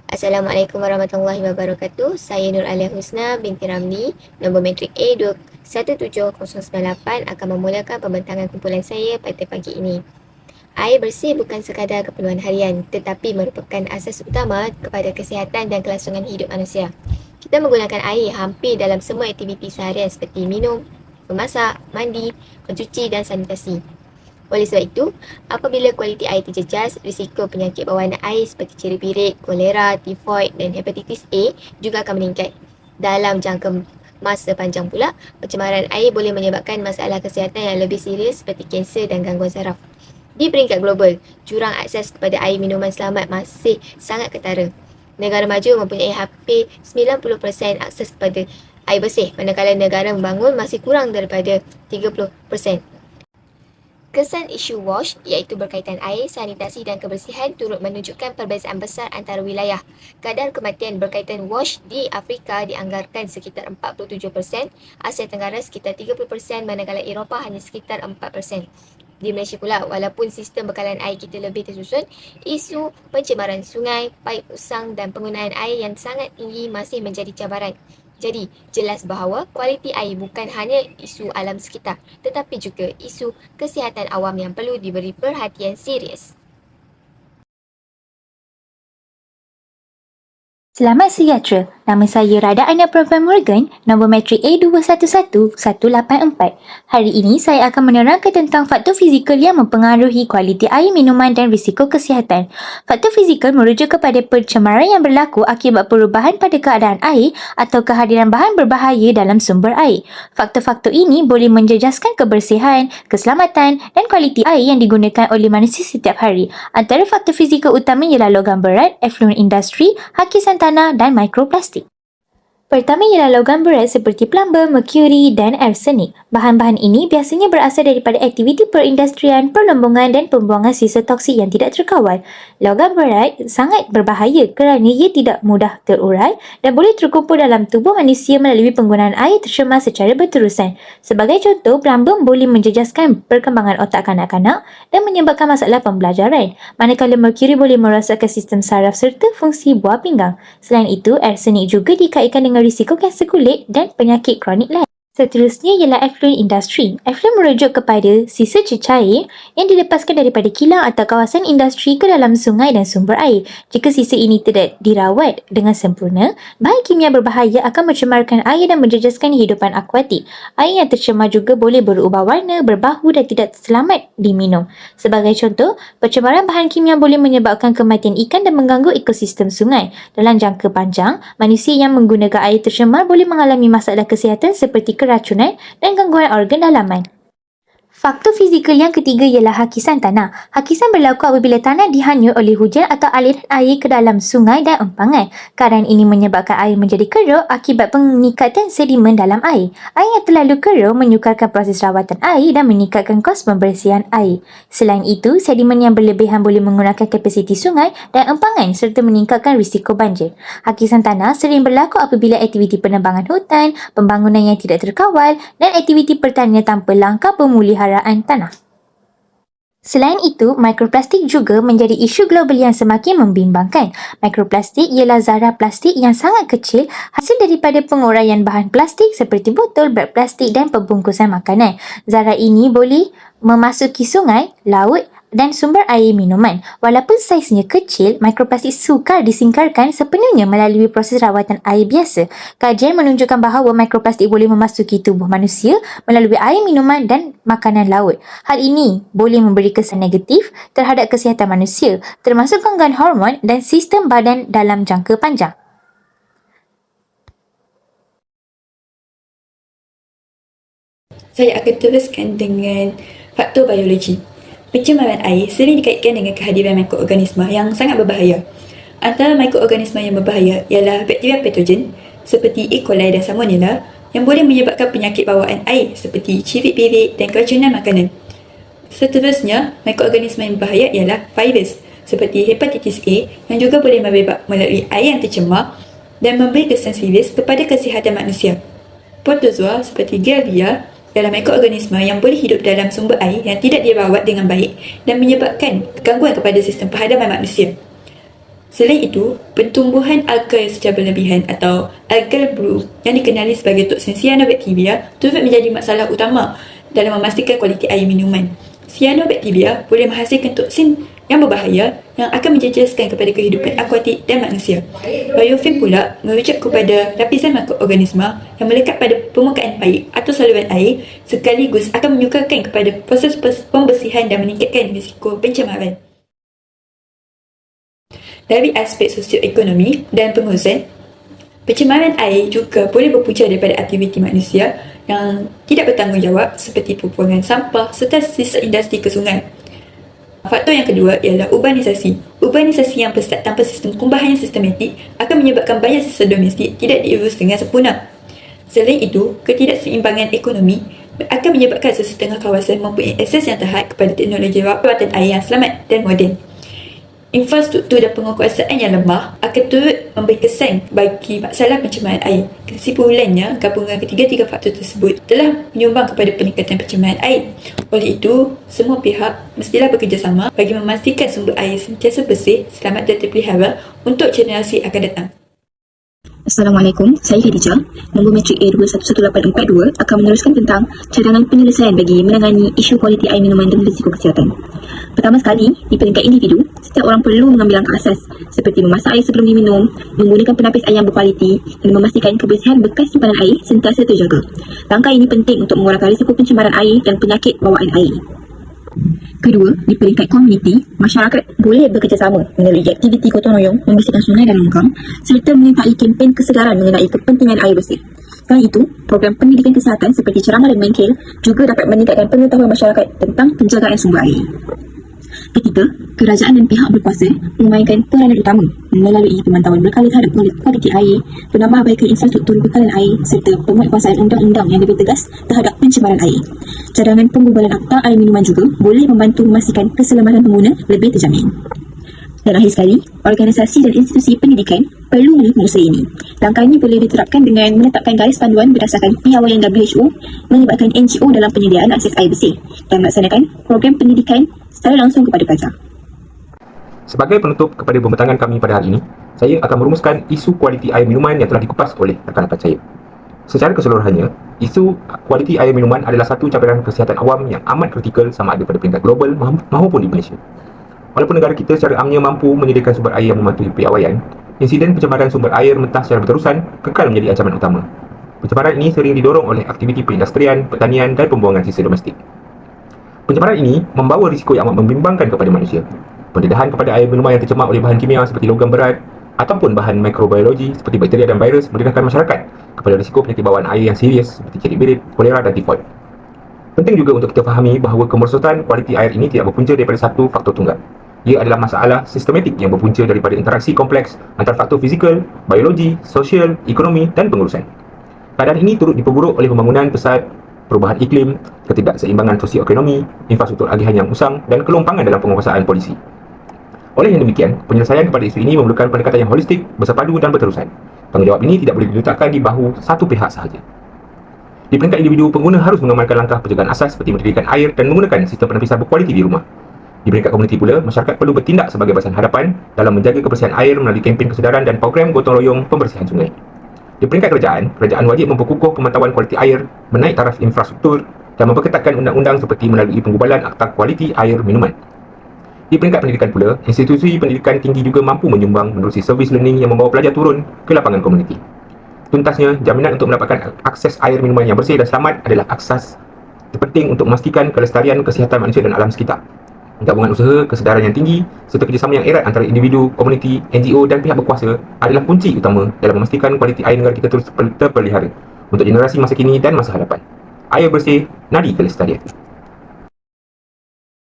Assalamualaikum warahmatullahi wabarakatuh. Saya Nur Alia Husna binti Ramli, nombor matrik A21798 akan memulakan pembentangan kumpulan saya pada pagi ini. Air bersih bukan sekadar keperluan harian tetapi merupakan asas utama kepada kesihatan dan kelangsungan hidup manusia. Kita menggunakan air hampir dalam semua aktiviti seharian seperti minum, memasak, mandi, mencuci dan sanitasi. Oleh sebab itu, apabila kualiti air terjejas, risiko penyakit bawaan air seperti ciri pirit, kolera, tifoid dan hepatitis A juga akan meningkat. Dalam jangka masa panjang pula, pencemaran air boleh menyebabkan masalah kesihatan yang lebih serius seperti kanser dan gangguan saraf. Di peringkat global, jurang akses kepada air minuman selamat masih sangat ketara. Negara maju mempunyai hampir 90% akses kepada air bersih, manakala negara membangun masih kurang daripada 30%. Kesan isu WASH iaitu berkaitan air, sanitasi dan kebersihan turut menunjukkan perbezaan besar antara wilayah. Kadar kematian berkaitan WASH di Afrika dianggarkan sekitar 47%, Asia Tenggara sekitar 30%, manakala Eropah hanya sekitar 4%. Di Malaysia pula, walaupun sistem bekalan air kita lebih tersusun, isu pencemaran sungai, paip usang dan penggunaan air yang sangat tinggi masih menjadi cabaran. Jadi, jelas bahawa kualiti air bukan hanya isu alam sekitar, tetapi juga isu kesihatan awam yang perlu diberi perhatian serius. Selamat sejahtera. Nama saya Rada Ana Perempuan Morgan, nombor matrik A211184. Hari ini saya akan menerangkan tentang faktor fizikal yang mempengaruhi kualiti air minuman dan risiko kesihatan. Faktor fizikal merujuk kepada pencemaran yang berlaku akibat perubahan pada keadaan air atau kehadiran bahan berbahaya dalam sumber air. Faktor-faktor ini boleh menjejaskan kebersihan, keselamatan dan kualiti air yang digunakan oleh manusia setiap hari. Antara faktor fizikal utama ialah logam berat, effluent industri, hakisan tanah dan mikroplastik. Pertama ialah logam berat seperti plumber, merkuri dan arsenik. Bahan-bahan ini biasanya berasal daripada aktiviti perindustrian, perlombongan dan pembuangan sisa toksik yang tidak terkawal. Logam berat sangat berbahaya kerana ia tidak mudah terurai dan boleh terkumpul dalam tubuh manusia melalui penggunaan air tercemar secara berterusan. Sebagai contoh, plumber boleh menjejaskan perkembangan otak kanak-kanak dan menyebabkan masalah pembelajaran, manakala merkuri boleh merosakkan sistem saraf serta fungsi buah pinggang. Selain itu, arsenik juga dikaitkan dengan risiko kanser kulit dan penyakit kronik lain. Seterusnya ialah effluent industry. Effluent merujuk kepada sisa cecair yang dilepaskan daripada kilang atau kawasan industri ke dalam sungai dan sumber air. Jika sisa ini tidak dirawat dengan sempurna, bahan kimia berbahaya akan mencemarkan air dan menjejaskan hidupan akuatik. Air yang tercemar juga boleh berubah warna, berbau dan tidak selamat diminum. Sebagai contoh, pencemaran bahan kimia boleh menyebabkan kematian ikan dan mengganggu ekosistem sungai. Dalam jangka panjang, manusia yang menggunakan air tercemar boleh mengalami masalah kesihatan seperti keracunan dan gangguan organ dalaman. Faktor fizikal yang ketiga ialah hakisan tanah. Hakisan berlaku apabila tanah dihanyut oleh hujan atau aliran air ke dalam sungai dan empangan. Keadaan ini menyebabkan air menjadi keruh akibat peningkatan sedimen dalam air. Air yang terlalu keruh menyukarkan proses rawatan air dan meningkatkan kos pembersihan air. Selain itu, sedimen yang berlebihan boleh menggunakan kapasiti sungai dan empangan serta meningkatkan risiko banjir. Hakisan tanah sering berlaku apabila aktiviti penebangan hutan, pembangunan yang tidak terkawal dan aktiviti pertanian tanpa langkah pemuliharaan tanah. Selain itu, mikroplastik juga menjadi isu global yang semakin membimbangkan. Mikroplastik ialah zarah plastik yang sangat kecil hasil daripada penguraian bahan plastik seperti botol, beg plastik dan pembungkusan makanan. Zarah ini boleh memasuki sungai, laut dan sumber air minuman. Walaupun saiznya kecil, mikroplastik sukar disingkarkan sepenuhnya melalui proses rawatan air biasa. Kajian menunjukkan bahawa mikroplastik boleh memasuki tubuh manusia melalui air minuman dan makanan laut. Hal ini boleh memberi kesan negatif terhadap kesihatan manusia, termasuk gangguan hormon dan sistem badan dalam jangka panjang. Saya akan teruskan dengan faktor biologi. Pencemaran air sering dikaitkan dengan kehadiran mikroorganisma yang sangat berbahaya. Antara mikroorganisma yang berbahaya ialah bakteria patogen seperti E. coli dan Salmonella yang boleh menyebabkan penyakit bawaan air seperti ciri pirit dan keracunan makanan. Seterusnya, mikroorganisma yang berbahaya ialah virus seperti hepatitis A yang juga boleh merebak melalui air yang tercemar dan memberi kesan serius kepada kesihatan manusia. Protozoa seperti Giardia adalah mikroorganisma yang boleh hidup dalam sumber air yang tidak dirawat dengan baik dan menyebabkan gangguan kepada sistem perhadapan manusia. Selain itu, pertumbuhan algal secara berlebihan atau algal bloom yang dikenali sebagai toksin cyanobacteria turut menjadi masalah utama dalam memastikan kualiti air minuman. Cyanobacteria boleh menghasilkan toksin yang berbahaya yang akan menjejaskan kepada kehidupan akuatik dan manusia. Biofilm pula merujuk kepada lapisan mikroorganisma yang melekat pada permukaan paip atau saluran air sekaligus akan menyukarkan kepada proses pembersihan dan meningkatkan risiko pencemaran. Dari aspek sosioekonomi dan pengurusan, pencemaran air juga boleh berpunca daripada aktiviti manusia yang tidak bertanggungjawab seperti pembuangan sampah serta sisa industri ke sungai. Faktor yang kedua ialah urbanisasi. Urbanisasi yang pesat tanpa sistem kumbahan yang sistematik akan menyebabkan banyak sisa domestik tidak diurus dengan sempurna. Selain itu, ketidakseimbangan ekonomi akan menyebabkan sesetengah kawasan mempunyai akses yang terhad kepada teknologi rawatan air yang selamat dan moden. Infrastruktur dan penguasaan yang lemah akan turut memberi kesan bagi masalah pencemaran air. Kesimpulannya, gabungan ketiga-tiga faktor tersebut telah menyumbang kepada peningkatan pencemaran air. Oleh itu, semua pihak mestilah bekerjasama bagi memastikan sumber air sentiasa bersih, selamat dan terpelihara untuk generasi akan datang. Assalamualaikum, saya Khadijah. Nombor metrik A2118442 akan meneruskan tentang cadangan penyelesaian bagi menangani isu kualiti air minuman dan risiko kesihatan. Pertama sekali, di peringkat individu, setiap orang perlu mengambil langkah asas seperti memasak air sebelum diminum, menggunakan penapis air yang berkualiti dan memastikan kebersihan bekas simpanan air sentiasa terjaga. Langkah ini penting untuk mengurangkan risiko pencemaran air dan penyakit bawaan air. Kedua, di peringkat komuniti, masyarakat boleh bekerjasama melalui aktiviti gotong royong membersihkan sungai dan longkang serta menyertai kempen kesedaran mengenai kepentingan air bersih. Selain itu, program pendidikan kesihatan seperti ceramah dan mengkel juga dapat meningkatkan pengetahuan masyarakat tentang penjagaan sumber air. Ketiga, kerajaan dan pihak berkuasa memainkan peranan utama melalui pemantauan berkala terhadap kualiti air, penambahbaikan infrastruktur bekalan air serta penguatkuasaan undang-undang yang lebih tegas terhadap pencemaran air. Cadangan penggubalan akta air minuman juga boleh membantu memastikan keselamatan pengguna lebih terjamin. Dan akhir sekali, organisasi dan institusi pendidikan perlu mendukung usaha ini. Langkah ini boleh diterapkan dengan menetapkan garis panduan berdasarkan piawaian WHO, melibatkan NGO dalam penyediaan akses air bersih dan melaksanakan program pendidikan secara langsung kepada pelajar. Sebagai penutup kepada pembentangan kami pada hari ini, saya akan merumuskan isu kualiti air minuman yang telah dikupas oleh rakan-rakan saya. Secara keseluruhannya, isu kualiti air minuman adalah satu cabaran kesihatan awam yang amat kritikal sama ada pada peringkat global maupun di Malaysia. Walaupun negara kita secara amnya mampu menyediakan sumber air yang mematuhi piawaian, insiden pencemaran sumber air mentah secara berterusan kekal menjadi ancaman utama. Pencemaran ini sering didorong oleh aktiviti perindustrian, pertanian dan pembuangan sisa domestik. Pencemaran ini membawa risiko yang amat membimbangkan kepada manusia. Pendedahan kepada air minuman yang tercemar oleh bahan kimia seperti logam berat ataupun bahan mikrobiologi seperti bakteria dan virus mendedahkan masyarakat kepada risiko penyakit bawaan air yang serius seperti celik birit, kolera dan tifoid. Penting juga untuk kita fahami bahawa kemerosotan kualiti air ini tidak berpunca daripada satu faktor tunggal. Ia adalah masalah sistematik yang berpunca daripada interaksi kompleks antara faktor fizikal, biologi, sosial, ekonomi dan pengurusan. Keadaan ini turut diperburuk oleh pembangunan pesat, perubahan iklim, ketidakseimbangan sosioekonomi, infrastruktur agihan yang usang dan kelompangan dalam penguasaan polisi. Oleh yang demikian, penyelesaian kepada isu ini memerlukan pendekatan yang holistik, bersepadu dan berterusan. Tanggungjawab ini tidak boleh diletakkan di bahu satu pihak sahaja. Di peringkat individu, pengguna harus mengamalkan langkah pencegahan asas seperti mendirikan air dan menggunakan sistem penapisan berkualiti di rumah. Di peringkat komuniti pula, masyarakat perlu bertindak sebagai barisan hadapan dalam menjaga kebersihan air melalui kempen kesedaran dan program gotong royong pembersihan sungai. Di peringkat kerajaan wajib memperkukuh pemantauan kualiti air, menaik taraf infrastruktur dan memperketatkan undang-undang seperti melalui penggubalan akta kualiti air minuman. Di peringkat pendidikan pula, institusi pendidikan tinggi juga mampu menyumbang menerusi servis learning yang membawa pelajar turun ke lapangan komuniti. Tuntasnya, jaminan untuk mendapatkan akses air minuman yang bersih dan selamat adalah asas terpenting untuk memastikan kelestarian kesihatan manusia dan alam sekitar. Gabungan usaha, kesedaran yang tinggi serta kerjasama yang erat antara individu, komuniti, NGO dan pihak berkuasa adalah kunci utama dalam memastikan kualiti air negara kita terus terpelihara untuk generasi masa kini dan masa hadapan. Air bersih, nadi kelestarian.